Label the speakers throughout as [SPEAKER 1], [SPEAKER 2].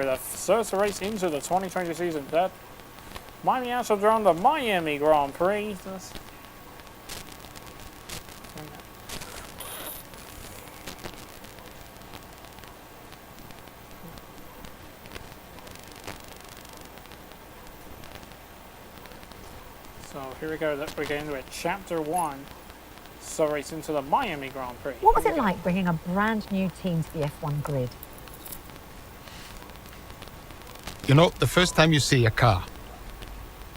[SPEAKER 1] the first race into the 2020 season. That Miami Astrodrome, the Miami Grand Prix. So here we go. We're getting into Chapter 1. So race into the Miami Grand Prix.
[SPEAKER 2] What was it like bringing a brand new team to the F1 grid?
[SPEAKER 3] You know, the first time you see a car,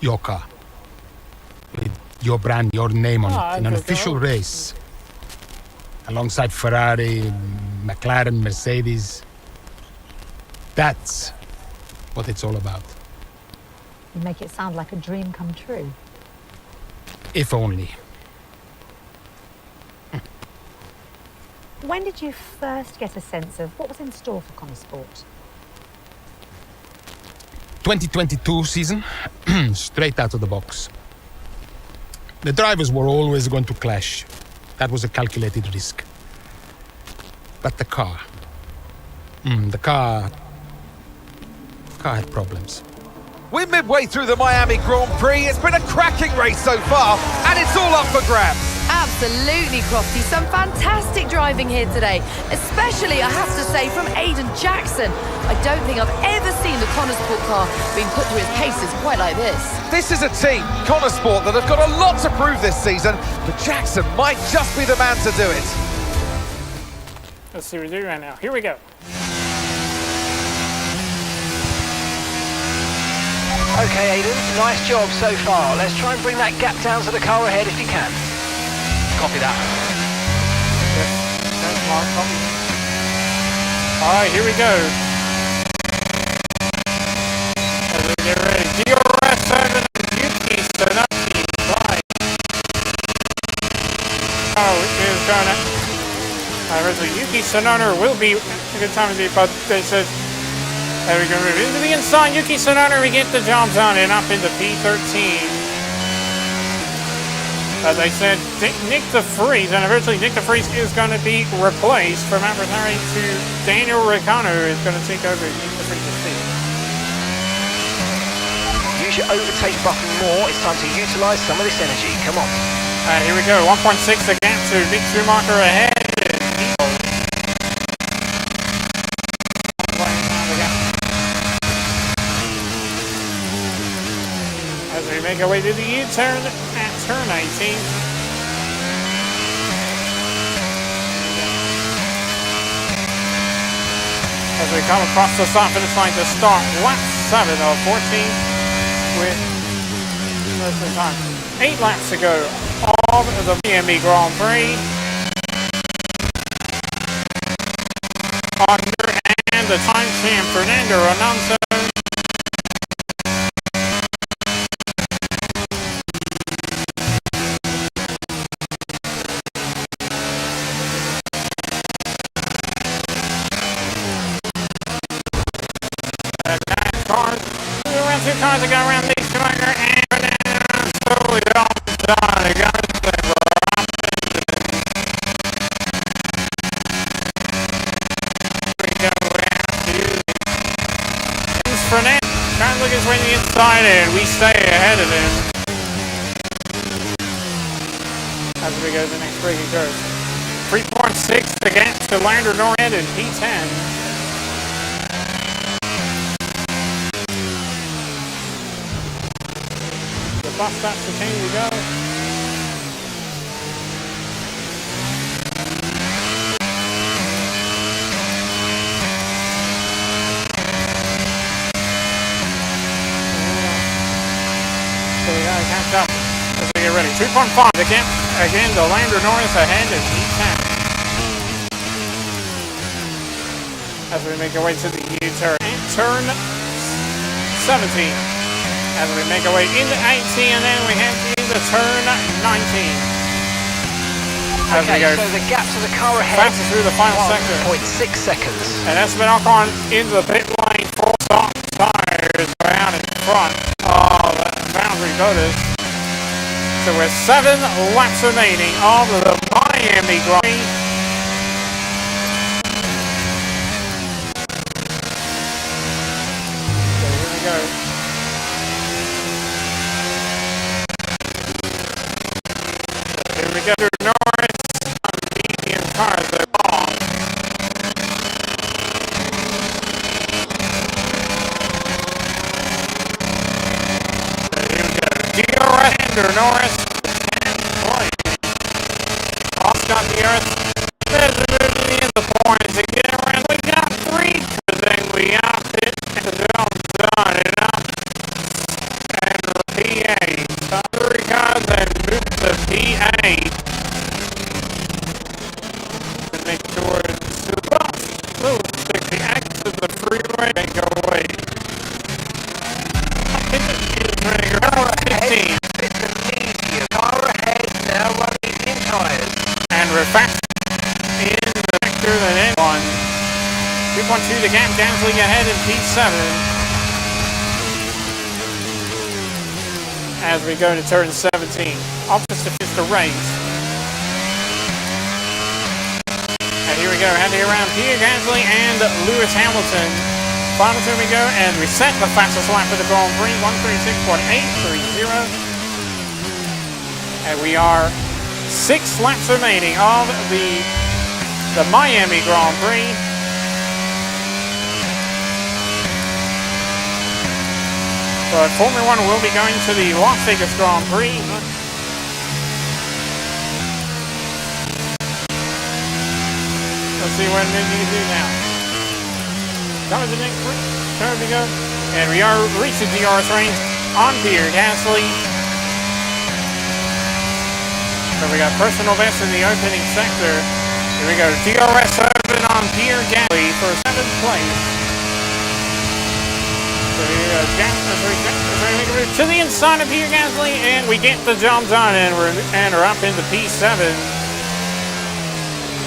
[SPEAKER 3] your car, with your brand, your name on it, in an official race, alongside Ferrari, McLaren, Mercedes, that's what it's all about.
[SPEAKER 2] You make it sound like a dream come true.
[SPEAKER 3] If only.
[SPEAKER 2] When did you first get a sense of what was in store for Connor Sport?
[SPEAKER 3] 2022 season, straight out of the box. The drivers were always going to clash. That was a calculated risk. But the car had problems.
[SPEAKER 4] We're midway through the Miami Grand Prix. It's been a cracking race so far, and it's all up for grabs.
[SPEAKER 5] Absolutely, Crofty. Some fantastic driving here today, especially, I have to say, from Aiden Jackson. I don't think I've ever seen the Connor Sport car being put through its paces quite like this.
[SPEAKER 4] This is a team, Connor Sport, that have got a lot to prove this season, but Jackson might just be the man to do it.
[SPEAKER 1] Let's see what we do right now. Here we go.
[SPEAKER 6] Okay, Aiden, nice job so far. Let's try and bring that gap down to the car ahead if you can. Copy that.
[SPEAKER 1] Yes, that's Mark. Copy. All right, here we go. As we get ready, DRS7 and Yuki Tsunoda. Right. Oh, is going to. Originally, Yuki Tsunoda will be a good time to be, but they said. And we're going to move into the inside. Yuki Tsunoda, we get the job done and up into P13. As I said, Nick DeFries, and eventually Nick DeFries is going to be replaced from adversary to Daniel Ricciardo, who is going to take over Nick DeFries' seat.
[SPEAKER 6] Use your overtake button more. It's time to utilise some of this energy. Come on.
[SPEAKER 1] Here we go. 1.6 again to Mick Schumacher ahead. As we make our way to the U-turn at turn 18. As we come across the start finish line to start lap 7 of 14 with most of the time 8 laps to go of the Miami Grand Prix. And the time champ Fernando Alonso. Two cars that got around Mick Schumacher and Fernando slowly off the side. They got it for we go out to Fernando. Trying to look his way to the inside and we stay ahead of him. As we go to the next braking curve. 3.6 to get to Lando Norris in P10. Bus stops continue to go. So we gotta catch up as we get ready. 2.5 again to Lando Norris ahead of P10. As we make our way to the U-turn and turn 17. As we make our way into 18 and then we head into turn 19. As
[SPEAKER 6] okay, so the gap to the car ahead.
[SPEAKER 1] Passes through the final sector.
[SPEAKER 6] 1.6 seconds.
[SPEAKER 1] And Esteban Ocon into the pit lane. Full soft tires out in front of Boundary Voters. So with 7 laps remaining of the Miami Grand Prix. go to Norris on medium cars. They're long. Here we go. DRS under Norris. 10th place. Ross got the earth. There's a move to the end of the points. To get around, we got 3. Then we up it and done it up. And P8. Top 3 cars then move to P8. To make sure it's the bus. Little stick the exit the freeway and go away. Hit the speed trigger. 15.
[SPEAKER 6] It's an easier car ahead, now running in tyres.
[SPEAKER 1] And we're fast in the vector than anyone. 2.2 to gap, Gasly ahead in P7. As we go to turn 17. Opposite is the race. And here we go, heading around Pierre Gasly and Lewis Hamilton. Final turn we go, and we set the fastest lap of the Grand Prix, 136.830. And we are 6 laps remaining of the Miami Grand Prix. But Formula 1 will be going to the Las Vegas Grand Prix. Let's see what you can do now. Coming to the next turn we go. And we are reaching DRS range on Pierre Gasly. So we got personal best in the opening sector. Here we go. DRS open on Pierre Gasly for 7th place. To the inside of Pierre Gasly, and we get the job done, and we're up into P7.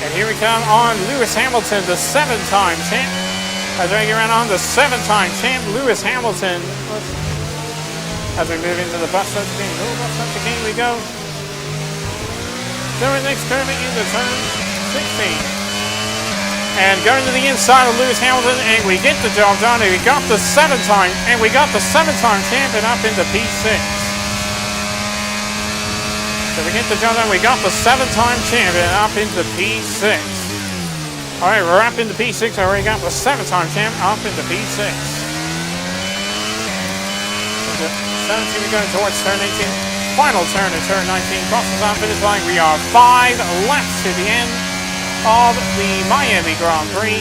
[SPEAKER 1] And here we come on Lewis Hamilton, the 7-time champ. As we get around on the 7-time champ, Lewis Hamilton. As we move into the bus stop chicane, we go. So the next turn into turn 16. And going to the inside of Lewis Hamilton, and we get the job done. And we got the 7-time champion up into P6. So we get the job done. We got the 7-time champion up into P6. All right, we're up into P6. I already got the 7-time champ up into P6. 17, we're going towards turn 18. Final turn at turn 19. Crosses on finish line. We are 5 laps to the end of the Miami Grand Prix.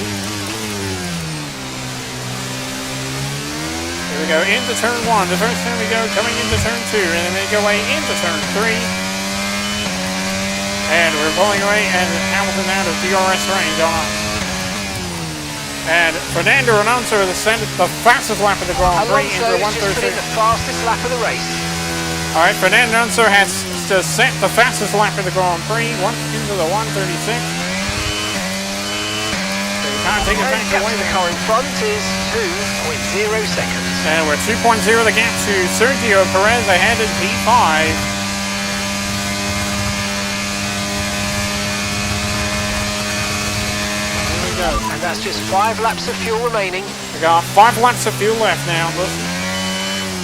[SPEAKER 1] Here we go into turn 1. The first turn we go, coming into turn 2, and then we go away into turn 3. And we're pulling away, and Hamilton out of DRS range on us. And Fernando Alonso the fastest lap of the Grand Prix into 136.
[SPEAKER 6] The fastest lap of the race.
[SPEAKER 1] All right, Fernando Alonso has to set the fastest lap of the Grand Prix into the 136. Take it back away.
[SPEAKER 6] The car in front is 2.0 seconds.
[SPEAKER 1] And we're 2.0 the gap to Sergio Perez ahead in P5. Here we go.
[SPEAKER 6] And that's just 5 laps of fuel remaining.
[SPEAKER 1] We got 5 laps of fuel left now. Listen.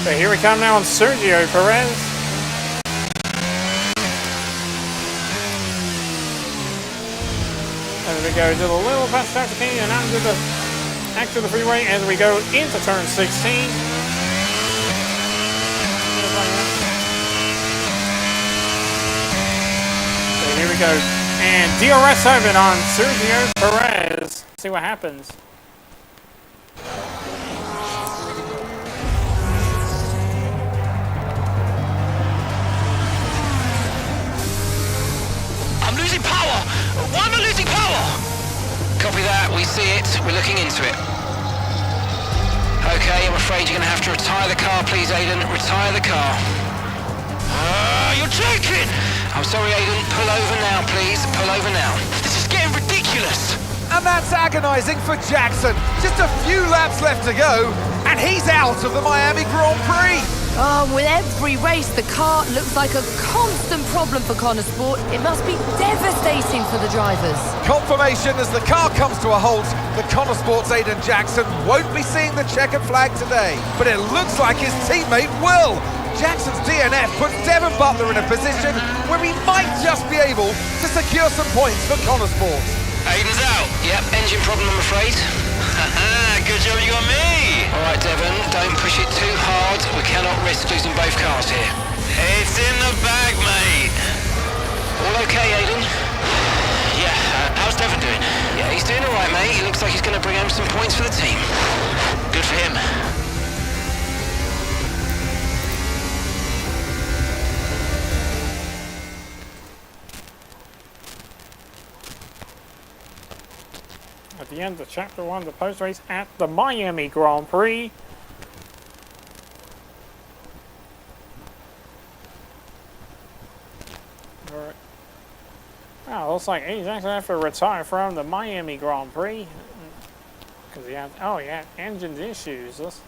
[SPEAKER 1] So here we come now on Sergio Perez. As we go to the little past Dr. King and out to the freeway as we go into turn 16. So here we go. And DRS open on Sergio Perez. Let's see what happens.
[SPEAKER 6] I'm losing power! Why am I losing power? Copy that, we see it, we're looking into it. Okay, I'm afraid you're going to have to retire the car, please, Aiden. Retire the car. You're joking! I'm sorry, Aiden. Pull over now, please. Pull over now. This is getting ridiculous.
[SPEAKER 4] And that's agonising for Jackson. Just a few laps left to go, and he's out of the Miami Grand Prix.
[SPEAKER 5] Oh, with every race, the car looks like a constant problem for Connor Sport. It must be devastating for the drivers.
[SPEAKER 4] Confirmation as the car comes to a halt. The Connor Sport's Aiden Jackson won't be seeing the checkered flag today, but it looks like his teammate will. Jackson's DNF puts Devon Butler in a position where he might just be able to secure some points for Connorsport.
[SPEAKER 6] Aiden's out. Yep, engine problem, I'm afraid. Good job you got me. All right, Devon, don't push it too hard. We cannot risk losing both cars here. It's in the bag, mate. All okay, Aiden? Yeah, how's Devon doing? Yeah, he's doing all right, mate. He looks like he's going to bring home some points for the team. Good for him.
[SPEAKER 1] At the end of Chapter 1, the post-race at the Miami Grand Prix. Alright. Wow, looks like he's actually have to retire from the Miami Grand Prix. Because he had, he had engine issues. Looks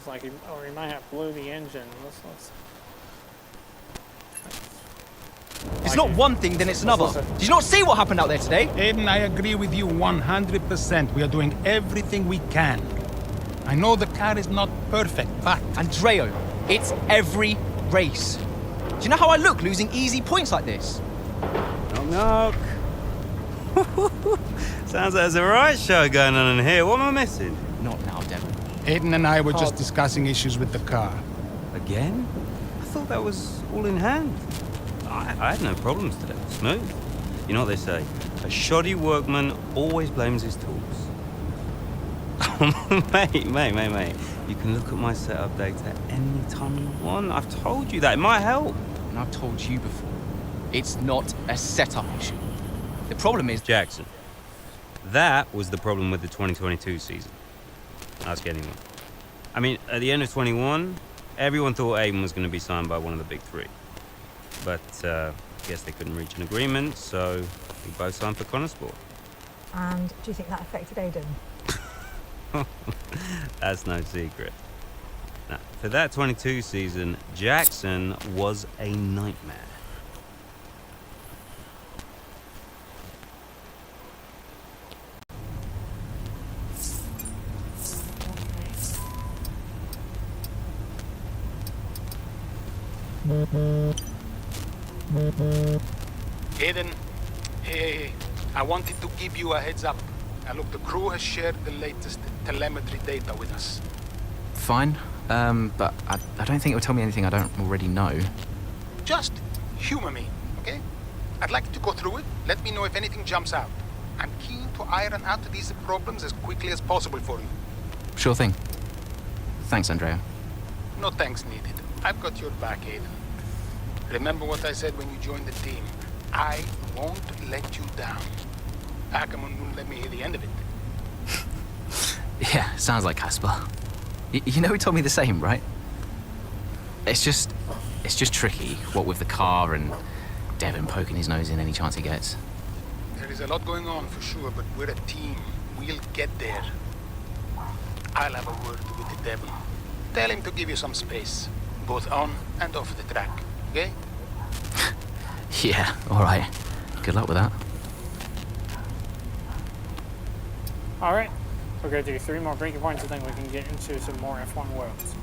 [SPEAKER 1] like he might have blew the engine.
[SPEAKER 7] It's not one thing, then it's another. Did you not see what happened out there today?
[SPEAKER 3] Aiden, I agree with you 100%. We are doing everything we can. I know the car is not perfect, but...
[SPEAKER 7] Andreo, it's every race. Do you know how I look losing easy points like this?
[SPEAKER 8] Knock, knock. Sounds like there's a right show going on in here. What am I missing?
[SPEAKER 7] Not now, Devon.
[SPEAKER 3] Aiden and I were just discussing issues with the car.
[SPEAKER 8] Again? I thought that was all in hand. I had no problems today. Smooth. You know what they say? A shoddy workman always blames his tools. mate. You can look at my setup data any time you want. I've told you that. It might help.
[SPEAKER 7] And I've told you before, it's not a setup issue. The problem is...
[SPEAKER 8] Jackson. That was the problem with the 2022 season. Ask anyone. I mean, at the end of 21, everyone thought Aiden was going to be signed by one of the big three. But I guess they couldn't reach an agreement, so we both signed for Connorsport.
[SPEAKER 2] And do you think that affected Aiden?
[SPEAKER 8] That's no secret. Now, for that 22 season, Jackson was a nightmare.
[SPEAKER 3] Aiden, hey, I wanted to give you a heads up. Now look, the crew has shared the latest telemetry data with us.
[SPEAKER 7] Fine, but I don't think it will tell me anything I don't already know.
[SPEAKER 3] Just humor me, okay? I'd like you to go through it. Let me know if anything jumps out. I'm keen to iron out these problems as quickly as possible for you.
[SPEAKER 7] Sure thing. Thanks, Andrea.
[SPEAKER 3] No thanks needed. I've got your back, Aiden. Remember what I said when you joined the team. I won't let you down. Ackerman wouldn't let me hear the end of it.
[SPEAKER 7] Yeah, sounds like Casper. You know he told me the same, right? It's just tricky, what with the car and Devon poking his nose in any chance he gets.
[SPEAKER 3] There is a lot going on for sure, but we're a team. We'll get there. I'll have a word with Devon. Tell him to give you some space, both on and off the track, okay?
[SPEAKER 7] Yeah, all right. Good luck with that.
[SPEAKER 1] Alright, we'll go do 3 more breaking points and then we can get into some more F1 worlds.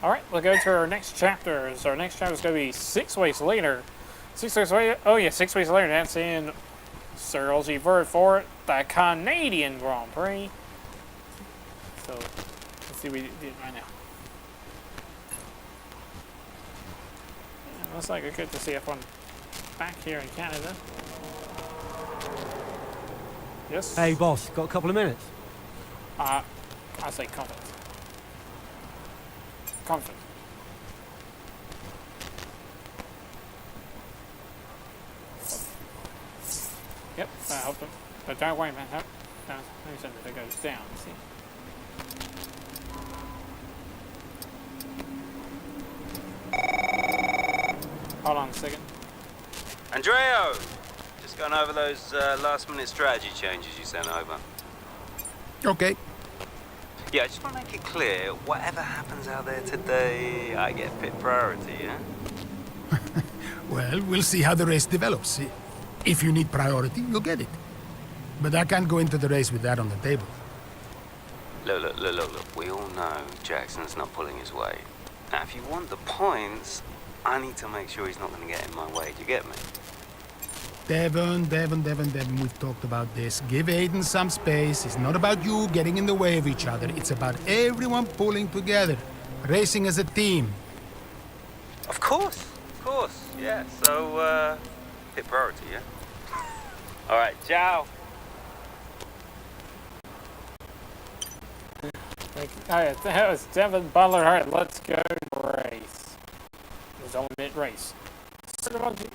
[SPEAKER 1] Alright, we'll go to our next chapter. So our next chapter is going to be 6 weeks later. 6 weeks later? Oh yeah, 6 weeks later. That's in Cyril G. Verd for the Canadian Grand Prix. So, let's see what we did right now. Yeah, looks like it's good to see F1 back here in Canada. Yes?
[SPEAKER 9] Hey, boss, got a couple of minutes?
[SPEAKER 1] I say comfort. Comfort. Yep, that helped him. But don't worry, man. Let me send it. It goes down, see? Hold on a second.
[SPEAKER 8] Andreo! Just going over those last-minute strategy changes you sent over.
[SPEAKER 3] Okay.
[SPEAKER 8] Yeah, I just want to make it clear, whatever happens out there today, I get pit priority, yeah?
[SPEAKER 3] Well, we'll see how the race develops. If you need priority, you'll get it. But I can't go into the race with that on the table.
[SPEAKER 6] Look. We all know Jackson's not pulling his weight. Now, if you want the points, I need to make sure he's not going to get in my way. Do you get me?
[SPEAKER 3] Devon, we've talked about this. Give Aiden some space. It's not about you getting in the way of each other. It's about everyone pulling together, racing as a team.
[SPEAKER 6] Of course. Yeah, so, hit priority, yeah? All right, ciao.
[SPEAKER 1] Alright, that was Devon Butler. Alright, let's go race. It was only mid-race. This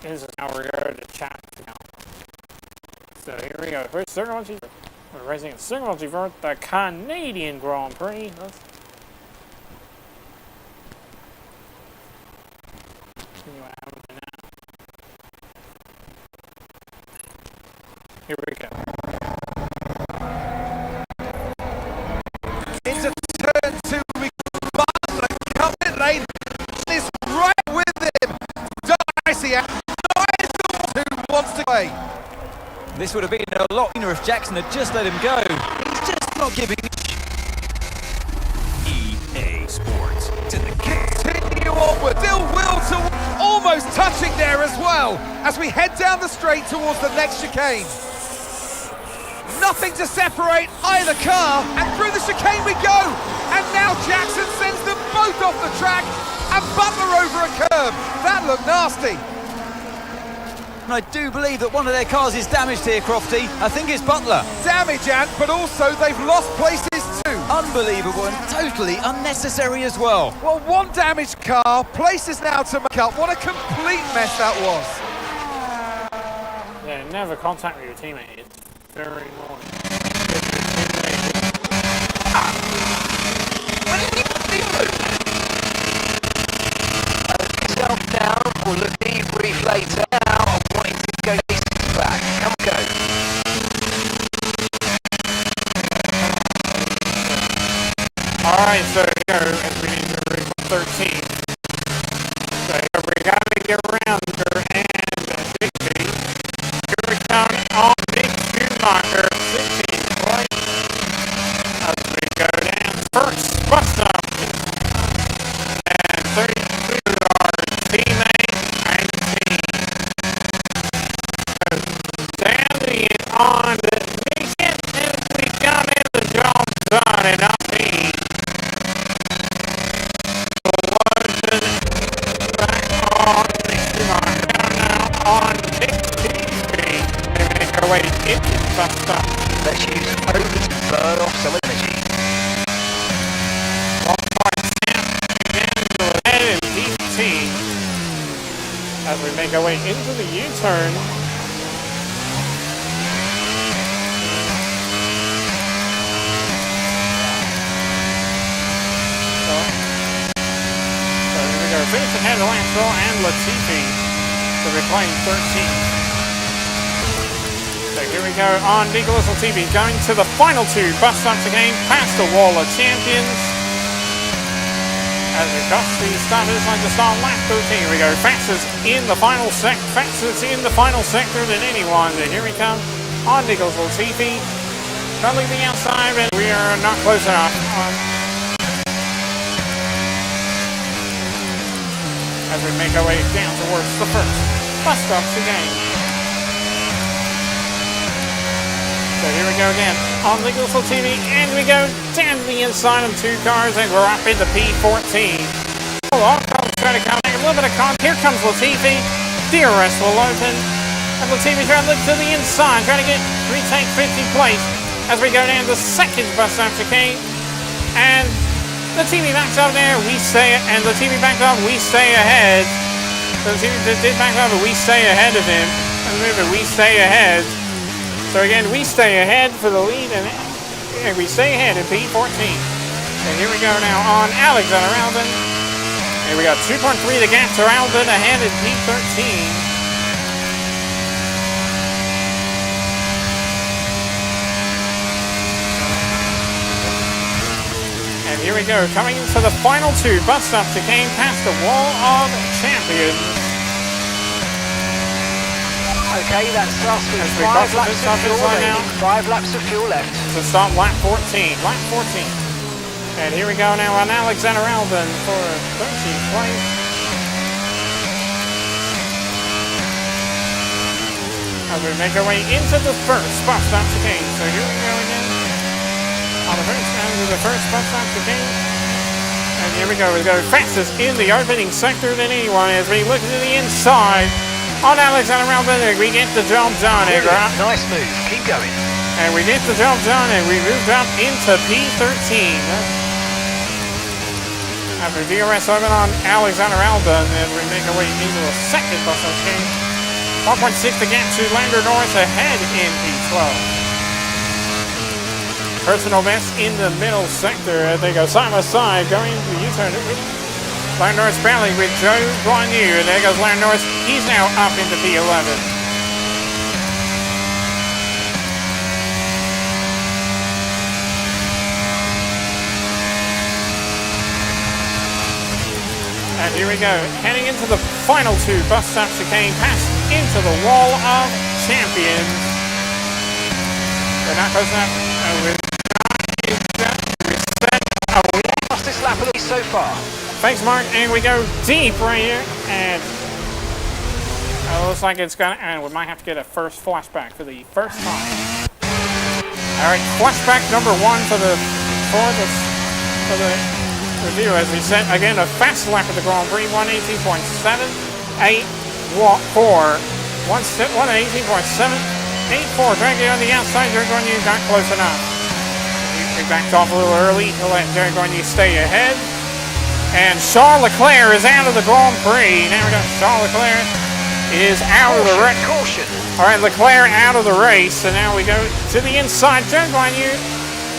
[SPEAKER 1] is now we're going to chat now. So here we go. First, we're racing in Circle for the Canadian Grand Prix. Here we go.
[SPEAKER 4] Into turn 2, we Butler coming lane. Is right with him. Dicey out. Who wants to play?
[SPEAKER 9] This would have been a lot cleaner if Jackson had just let him go. He's just not giving.
[SPEAKER 10] EA Sports to the game.
[SPEAKER 4] Continue onward. Still will to almost touching there as well as we head down the straight towards the next chicane. Nothing to separate either car, and through the chicane we go. And now Jackson sends them both off the track and Butler over a curb. That looked nasty.
[SPEAKER 9] And I do believe that one of their cars is damaged here, Crofty. I think it's Butler.
[SPEAKER 4] Damage, Ant, but also they've lost places too.
[SPEAKER 9] Unbelievable and totally unnecessary as well.
[SPEAKER 4] Well, one damaged car, places now to make up. What a complete mess that was.
[SPEAKER 1] Yeah, never contact with your teammate. It's very annoying.
[SPEAKER 6] Yourself down, we'll look debrief later. Now I'm wanting to go back. Come go.
[SPEAKER 1] Alright, so here, as we need to reach 13. So here we gotta get around her and 16. Here we come on Nick Schumacher, 16 place. As we go down first, bus stop. And 32 our teammate, 19. Standing on the mission, and we got in the job done, and I'll be on 16. And make our way into the bus stop.
[SPEAKER 6] Let's use over to burn off some energy.
[SPEAKER 1] 1.7 again to ahead in DT. As we make our way into the U-turn. So here we go. Finish ahead of Lancel and Latifi. So we're playing 13. So here we go on Nicholas Latifi going to the final two bus stops again, past the wall of champions. As we cross the starters like the start lap 13. Here we go. Fastest in the final sector than anyone. And here we come on Nicholas Latifi. Currently the outside, and we are not close enough. As we make our way down towards the first bus stops again. So here we go again on Nicholas Latifi, and we go down to the inside of two cars, and we're up into P14. All cars trying to come back, a little bit of here comes Latifi. DRS will open, and Latifi trying to look to the inside, trying to retake 50th place as we go down to the second bus stop chicane, and the TV backs up there, we stay, and the TV backs up, we stay ahead. So the TV did back up, but we stay ahead of him. And remember, we stay ahead. So again, we stay ahead for the lead, and we stay ahead in P14. And here we go now on Alexander Albon. And we got 2.3 the gap to Albon ahead in P13. And here we go, coming into the final two bus stops chicane past the wall of champions.
[SPEAKER 6] Okay, that's us with
[SPEAKER 1] As we
[SPEAKER 6] 5
[SPEAKER 1] cross
[SPEAKER 6] laps
[SPEAKER 1] the
[SPEAKER 6] of fuel
[SPEAKER 1] line now.
[SPEAKER 6] remaining. 5 laps of fuel left.
[SPEAKER 1] To start lap 14. Lap 14. And here we go now on Alexander Albon for 13th place. As we make our way into the first bus stop chicane. So here we go again. On the first end of the first bus stop chicane. And here we go. We go fastest in the opening sector than anyone as we look to the inside on Alexander Albon. And we get the job done. And
[SPEAKER 6] Nice move. Keep going.
[SPEAKER 1] And we get the job done and we moved up into P13. After DRS over on Alexander Albon, and we make our way into the second bus stop chicane. 1.6 the gap to Lando Norris ahead in P12. Personal best in the middle sector. They go side by side, going to U-turn. Lando Norris battling with Joe Guanyu. There goes Lando Norris. He's now up into P11. And here we go, heading into the final two bus stop chicane, past into the wall of champions. We're not close enough.
[SPEAKER 6] Fastest lap of these so far.
[SPEAKER 1] Thanks, Mark. And we go deep right here, and it looks like it's gonna. And we might have to get a first flashback for the first time. All right, flashback number 1 for the review, as we said, again, a fast lap of the Grand Prix, 118.784, 118.784, dragging on the outside, Jerry Guanyu not close enough. We backed off a little early to let Jerry Guanyu stay ahead. And Charles Leclerc is out of the Grand Prix. Now we got Charles Leclerc is out of the race.
[SPEAKER 6] Caution.
[SPEAKER 1] All right, Leclerc out of the race, and now we go to the inside, Jerry Guanyu,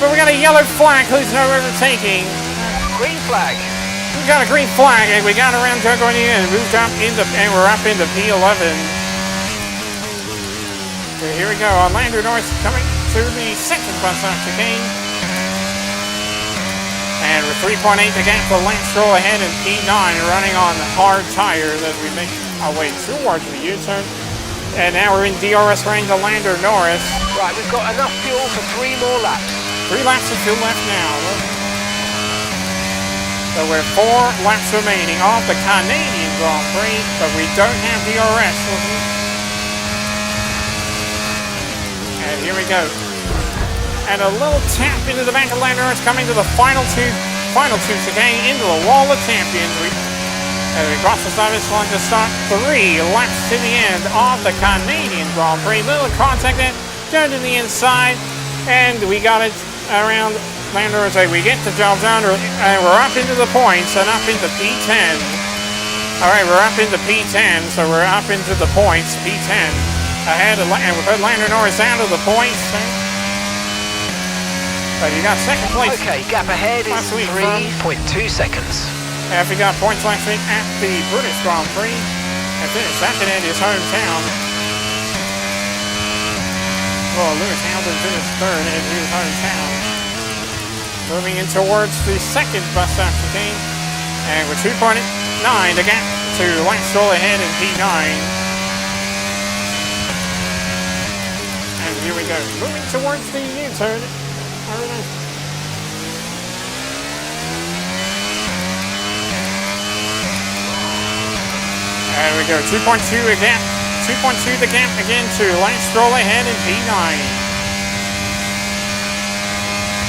[SPEAKER 1] but we got a yellow flag, who's no overtaking.
[SPEAKER 6] Green flag.
[SPEAKER 1] We got a green flag, and we got around Joe Guanyu and moved up into, and we're up into P11. So here we go on Lando Norris coming to the second bus stop chicane. And with 3.8 to gap for Lance Stroll ahead in P9, running on hard tires as we make our way towards the U-turn. And now we're in DRS range of Lando Norris.
[SPEAKER 6] Right, we've got enough fuel for 3 more laps.
[SPEAKER 1] 3 laps of fuel left now. So we're 4 laps remaining off the Canadian Grand Prix, but we don't have DRS. And here we go. And a little tap into the back of Lando Norris coming to the final two chicane into the wall of champions. As we cross the start of this line to start 3 laps to the end of the Canadian Grand Prix. Little contact there, down to the inside, and we got it around Lando Norris. We get the job done, and we're up into the points and up into P10. All right, we're up into P10, so we're up into the points, P10. Ahead of, and we put Lando Norris out of the points. But you got second place.
[SPEAKER 6] Okay, gap ahead is 3.2 seconds.
[SPEAKER 1] After he got points last week at the British Grand Prix and finished second in his hometown. Well, Lewis Hamilton finished third in his hometown. Moving in towards the second bus stop chicane, and with 2.9 the gap to Lance Stroll ahead in P9. And here we go, moving towards the U-turn. And we go 2.2 again, 2.2 the gap again to Lance Stroll ahead in P9.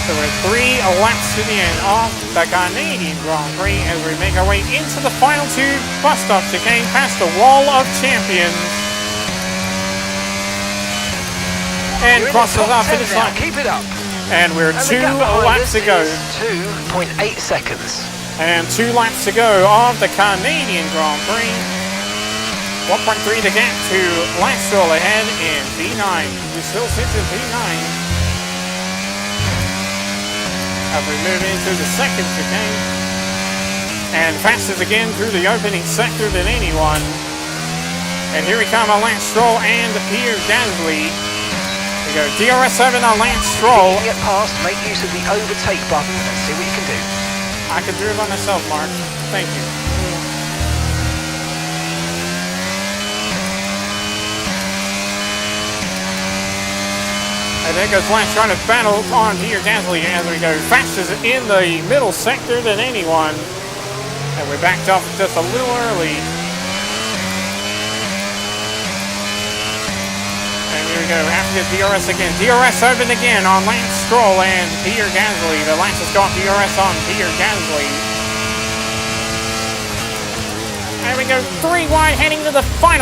[SPEAKER 1] So we're 3 laps to the end of the Canadian Grand Prix as we make our way into the final 2 bus stop chicane past the wall of champions. And crosses our finish line.
[SPEAKER 6] Keep it up.
[SPEAKER 1] And we're 2 laps to go.
[SPEAKER 6] 2.8 seconds.
[SPEAKER 1] And 2 laps to go of the Canadian Grand Prix. 1.3 the gap to Lance Stroll ahead in P9. We still sit in P9. As we move into the second chicane, and fastest again through the opening sector than anyone. And here we come on Lance Stroll and Pierre Gasly. We go DRS7 on Lance Stroll.
[SPEAKER 6] If you can get past, make use of the overtake button and see what you can do.
[SPEAKER 1] I can do it by myself, Mark. Thank you. And there goes Lance trying to battle on Pierre Gasly as we go fastest in the middle sector than anyone. And we backed off just a little early. And here we go, after the DRS again. DRS open again on Lance Stroll and Pierre Gasly. The Lance has got DRS on Pierre Gasly. And we go 3 wide heading to the final